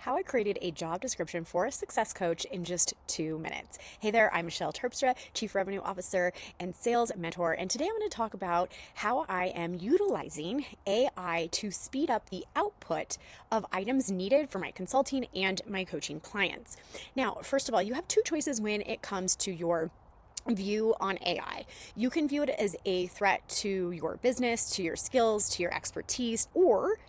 How I created a job description for a success coach in just 2 minutes. Hey there, I'm Michelle Terpstra, Chief Revenue Officer and Sales Mentor, and today I'm going to talk about how I am utilizing AI to speed up the output of items needed for my consulting and my coaching clients. Now, first of all, you have two choices when it comes to your view on AI. You can view it as a threat to your business, to your skills, to your expertise, or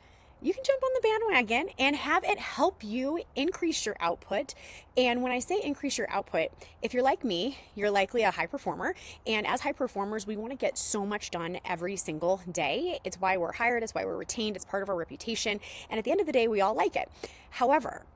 you can jump on the bandwagon and have it help you increase your output. And when I say increase your output, if you're like me, you're likely a high performer. And as high performers, we want to get so much done every single day. It's why we're hired, it's why we're retained, it's part of our reputation. And at the end of the day, we all like it. However,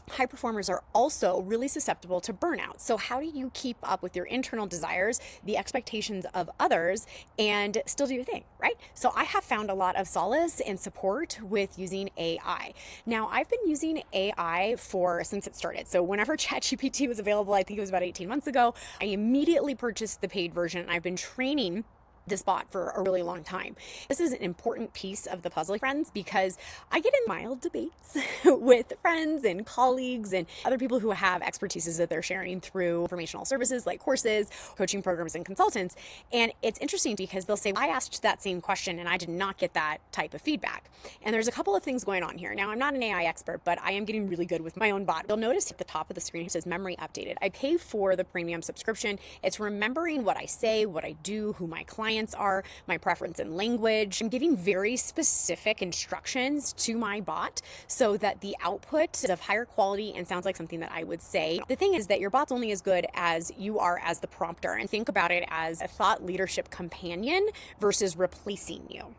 high performers are also really susceptible to burnout. So how do you keep up with your internal desires, the expectations of others, and still do your thing, right? So I have found a lot of solace and support with using AI. Now, I've been using AI since it started. So whenever ChatGPT was available, I think it was about 18 months ago, I immediately purchased the paid version, and I've been training this bot for a really long time. This is an important piece of the puzzle, friends, because I get in mild debates with friends and colleagues and other people who have expertises that they're sharing through informational services like courses, coaching programs, and consultants. And it's interesting because they'll say, I asked that same question and I did not get that type of feedback. And there's a couple of things going on here. Now, I'm not an AI expert, but I am getting really good with my own bot. You'll notice at the top of the screen, it says memory updated. I pay for the premium subscription. It's remembering what I say, what I do, who my clients are, my preference in language. I'm giving very specific instructions to my bot so that the output is of higher quality and sounds like something that I would say. The thing is that your bot's only as good as you are as the prompter, and think about it as a thought leadership companion versus replacing you.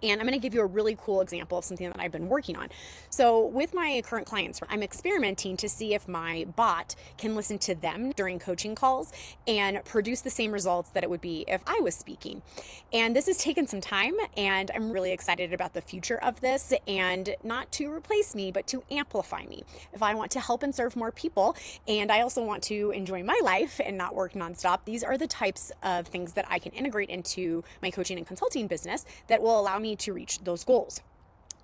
And I'm going to give you a really cool example of something that I've been working on. So with my current clients, I'm experimenting to see if my bot can listen to them during coaching calls and produce the same results that it would be if I was speaking. And this has taken some time, and I'm really excited about the future of this, and not to replace me, but to amplify me. If I want to help and serve more people, and I also want to enjoy my life and not work nonstop, these are the types of things that I can integrate into my coaching and consulting business that will allow me to reach those goals.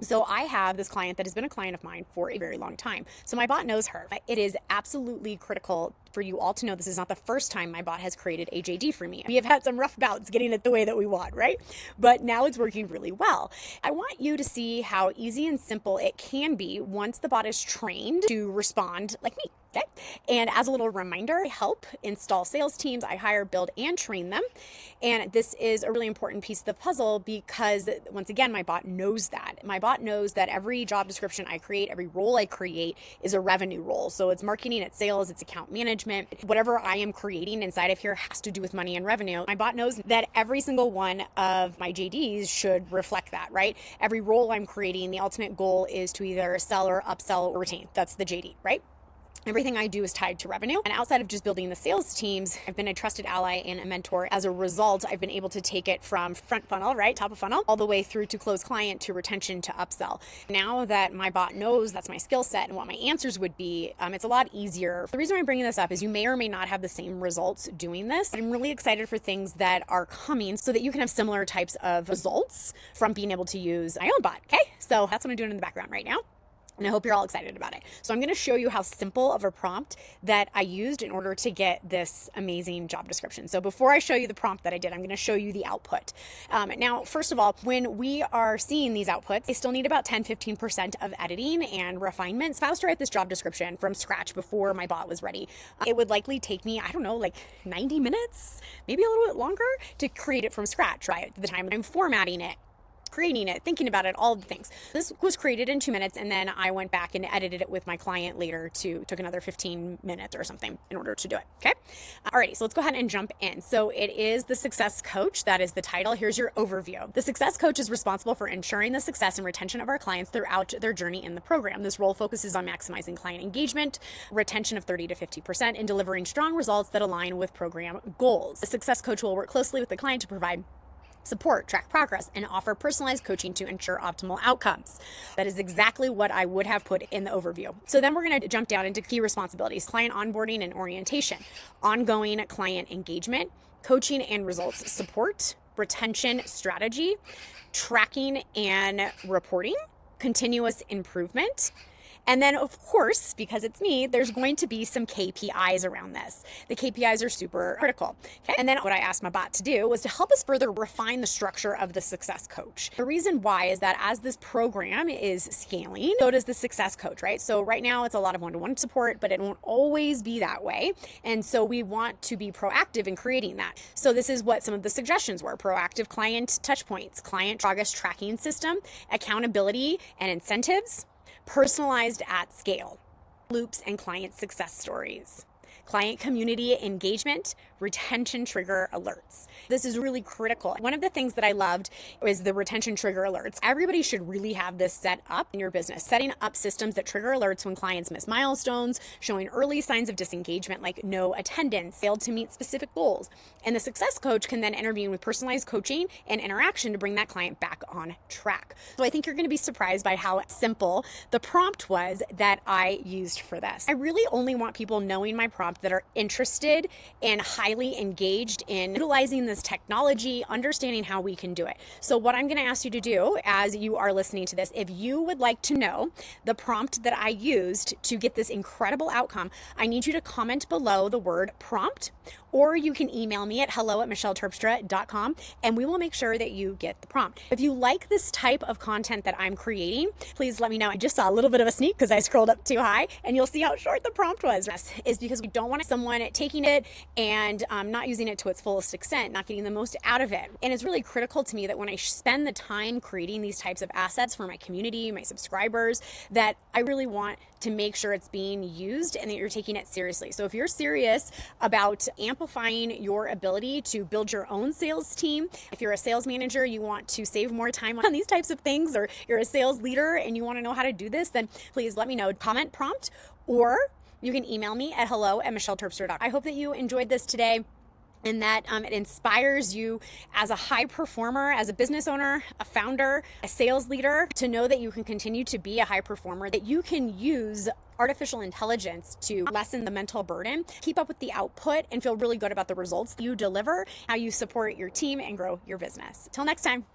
So I have this client that has been a client of mine for a very long time. So my bot knows her. It is absolutely critical for you all to know this is not the first time my bot has created a JD for me. We have had some rough bouts getting it the way that we want, right? But now it's working really well. I want you to see how easy and simple it can be once the bot is trained to respond like me. Okay. And as a little reminder, I help install sales teams. I hire, build, and train them. And this is a really important piece of the puzzle because, once again, my bot knows that. My bot knows that every job description I create, every role I create is a revenue role. So it's marketing, it's sales, it's account management. Whatever I am creating inside of here has to do with money and revenue. My bot knows that every single one of my JDs should reflect that, right? Every role I'm creating, the ultimate goal is to either sell or upsell or retain. That's the JD, right? Everything I do is tied to revenue. And outside of just building the sales teams, I've been a trusted ally and a mentor. As a result, I've been able to take it from front funnel, right, top of funnel, all the way through to close client, to retention, to upsell. Now that my bot knows that's my skill set and what my answers would be, it's a lot easier. The reason I'm bringing this up is you may or may not have the same results doing this. I'm really excited for things that are coming so that you can have similar types of results from being able to use my own bot, okay? So that's what I'm doing in the background right now. And I hope you're all excited about it. So I'm going to show you how simple of a prompt that I used in order to get this amazing job description. So before I show you the prompt that I did, I'm going to show you the output. Now, first of all, when we are seeing these outputs, they still need about 10-15% of editing and refinement. So if I was to write this job description from scratch before my bot was ready, it would likely take me, I don't know, like 90 minutes, maybe a little bit longer to create it from scratch, right? At the time I'm formatting it, creating it, thinking about it, all of the things. This was created in 2 minutes, and then I went back and edited it with my client later. Took another 15 minutes or something in order to do it. Okay. Alrighty, so let's go ahead and jump in. So it is the Success Coach. That is the title. Here's your overview. The Success Coach is responsible for ensuring the success and retention of our clients throughout their journey in the program. This role focuses on maximizing client engagement, retention of 30 to 50%, and delivering strong results that align with program goals. The Success Coach will work closely with the client to provide support, track progress, and offer personalized coaching to ensure optimal outcomes. That is exactly what I would have put in the overview. So then we're going to jump down into key responsibilities: client onboarding and orientation, ongoing client engagement, coaching and results support, retention strategy, tracking and reporting, continuous improvement, And then, of course, because it's me, there's going to be some KPIs around this. The KPIs are super critical. Okay. And then what I asked my bot to do was to help us further refine the structure of the success coach. The reason why is that as this program is scaling, so does the success coach, right? So right now it's a lot of one-to-one support, but it won't always be that way. And so we want to be proactive in creating that. So this is what some of the suggestions were: proactive client touch points, client progress tracking system, accountability and incentives, personalized at scale, loops and client success stories, client community engagement, retention trigger alerts. This is really critical. One of the things that I loved was the retention trigger alerts. Everybody should really have this set up in your business, setting up systems that trigger alerts when clients miss milestones, showing early signs of disengagement like no attendance, failed to meet specific goals. And the success coach can then intervene with personalized coaching and interaction to bring that client back on track. So I think you're going to be surprised by how simple the prompt was that I used for this. I really only want people knowing my prompt that are interested and highly engaged in utilizing this technology, understanding how we can do it. So what I'm going to ask you to do as you are listening to this, if you would like to know the prompt that I used to get this incredible outcome, I need you to comment below the word prompt, or you can email me at hello@michelleterpstra.com and we will make sure that you get the prompt. If you like this type of content that I'm creating, please let me know. I just saw a little bit of a sneak because I scrolled up too high, and you'll see how short the prompt was. Is because we don't want someone taking it and not using it to its fullest extent, not getting the most out of it. And it's really critical to me that when I spend the time creating these types of assets for my community, my subscribers, that I really want to make sure it's being used and that you're taking it seriously. So if you're serious about amplifying your ability to build your own sales team, if you're a sales manager, you want to save more time on these types of things, or you're a sales leader and you want to know how to do this, then please let me know. Comment prompt, or you can email me at hello@michelleterpstra.com. I hope that you enjoyed this today, and that it inspires you as a high performer, as a business owner, a founder, a sales leader, to know that you can continue to be a high performer, that you can use artificial intelligence to lessen the mental burden, keep up with the output, and feel really good about the results that you deliver, how you support your team and grow your business. Till next time.